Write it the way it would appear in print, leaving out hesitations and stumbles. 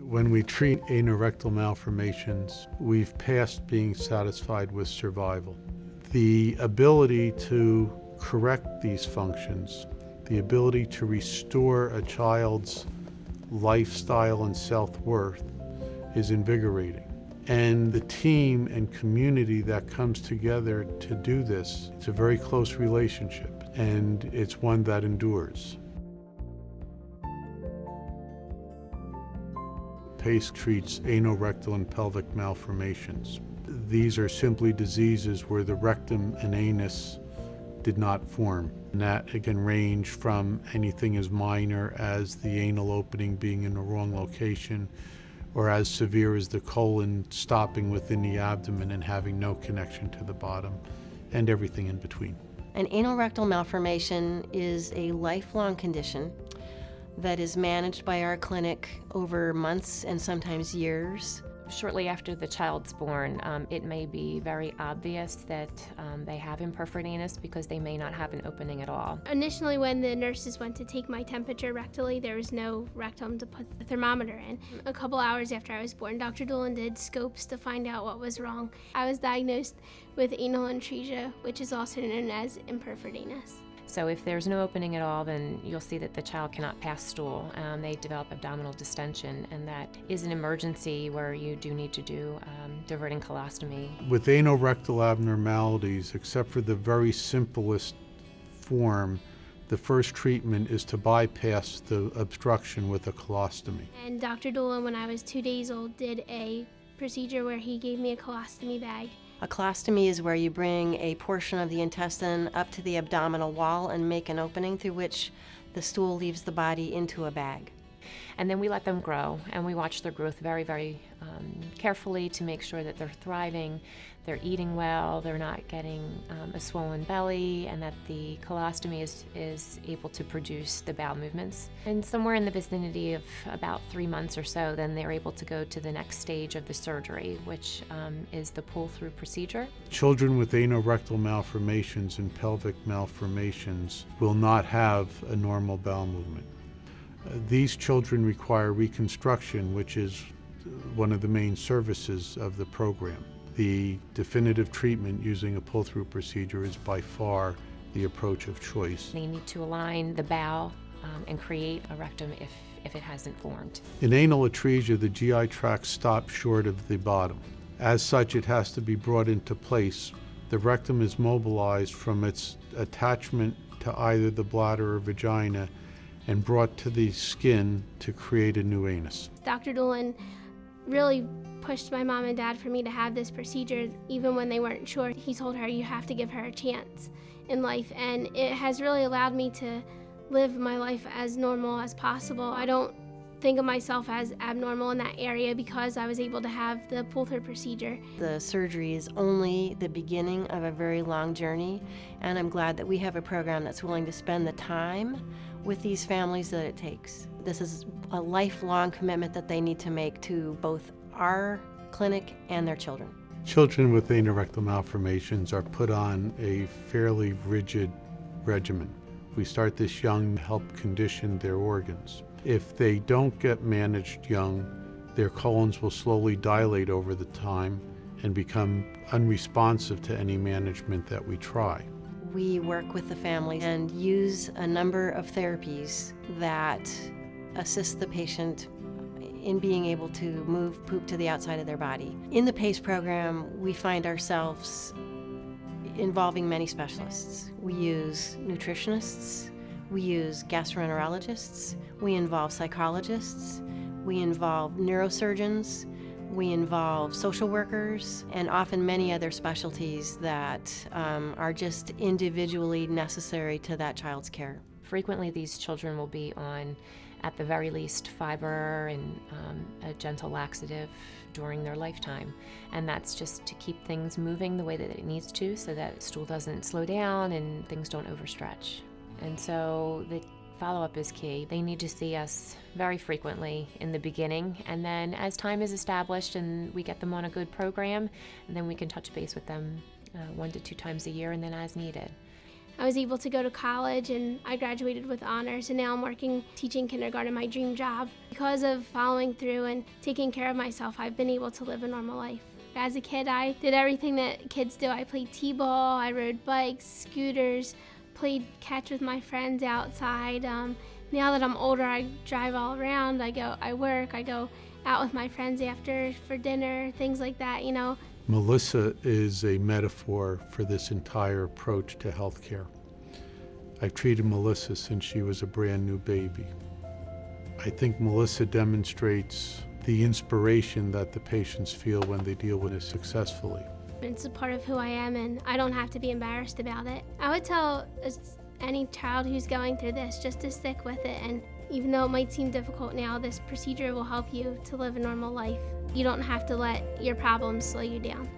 When we treat anorectal malformations, we've passed being satisfied with survival. The ability to correct these functions, the ability to restore a child's lifestyle and self-worth is invigorating. And the team and community that comes together to do this, it's a very close relationship, and it's one that endures. PACE treats anorectal and pelvic malformations. These are simply diseases where the rectum and anus did not form. And that it can range from anything as minor as the anal opening being in the wrong location, or as severe as the colon stopping within the abdomen and having no connection to the bottom, and everything in between. An anorectal malformation is a lifelong condition that is managed by our clinic over months and sometimes years. Shortly after the child's born, it may be very obvious that they have imperforate anus because they may not have an opening at all. Initially, when the nurses went to take my temperature rectally, there was no rectum to put the thermometer in. A couple hours after I was born, Dr. Doolin did scopes to find out what was wrong. I was diagnosed with anal atresia, which is also known as imperforate anus. So if there's no opening at all, then you'll see that the child cannot pass stool. They develop abdominal distension, and that is an emergency where you do need to do diverting colostomy. With anorectal abnormalities, except for the very simplest form, the first treatment is to bypass the obstruction with a colostomy. And Dr. Doolin, when I was 2 days old, did a procedure where he gave me a colostomy bag. A colostomy is where you bring a portion of the intestine up to the abdominal wall and make an opening through which the stool leaves the body into a bag. And then we let them grow, and we watch their growth very, very carefully to make sure that they're thriving, they're eating well, they're not getting a swollen belly, and that the colostomy is able to produce the bowel movements. And somewhere in the vicinity of about 3 months or so, then they're able to go to the next stage of the surgery, which is the pull-through procedure. Children with anorectal malformations and pelvic malformations will not have a normal bowel movement. These children require reconstruction, which is one of the main services of the program. The definitive treatment using a pull-through procedure is by far the approach of choice. They need to align the bowel and create a rectum if it hasn't formed. In anal atresia, the GI tract stops short of the bottom. As such, it has to be brought into place. The rectum is mobilized from its attachment to either the bladder or vagina and brought to the skin to create a new anus. Dr. Doolin really pushed my mom and dad for me to have this procedure, even when they weren't sure. He told her, you have to give her a chance in life, and it has really allowed me to live my life as normal as possible. I don't think of myself as abnormal in that area because I was able to have the pull-through procedure. The surgery is only the beginning of a very long journey, and I'm glad that we have a program that's willing to spend the time with these families that it takes. This is a lifelong commitment that they need to make to both our clinic and their children. Children with anorectal malformations are put on a fairly rigid regimen. We start this young to help condition their organs. If they don't get managed young, their colons will slowly dilate over the time and become unresponsive to any management that we try. We work with the family and use a number of therapies that assist the patient in being able to move poop to the outside of their body. In the PACE program, we find ourselves involving many specialists. We use nutritionists, we use gastroenterologists, we involve psychologists, we involve neurosurgeons, we involve social workers, and often many other specialties that are just individually necessary to that child's care. Frequently, these children will be on, at the very least, fiber and a gentle laxative during their lifetime. And that's just to keep things moving the way that it needs to so that stool doesn't slow down and things don't overstretch. And so the follow-up is key. They need to see us very frequently in the beginning, and then as time is established and we get them on a good program, and then we can touch base with them 1 to 2 times a year and then as needed. I was able to go to college and I graduated with honors, and now I'm working teaching kindergarten, my dream job. Because of following through and taking care of myself, I've been able to live a normal life. As a kid, I did everything that kids do. I played t-ball, I rode bikes, scooters, played catch with my friends outside. Now that I'm older, I drive all around. I work, I go out with my friends after for dinner, things like that, you know. Melissa is a metaphor for this entire approach to healthcare. I've treated Melissa since she was a brand new baby. I think Melissa demonstrates the inspiration that the patients feel when they deal with it successfully. It's a part of who I am, and I don't have to be embarrassed about it. I would tell any child who's going through this just to stick with it, and even though it might seem difficult now, this procedure will help you to live a normal life. You don't have to let your problems slow you down.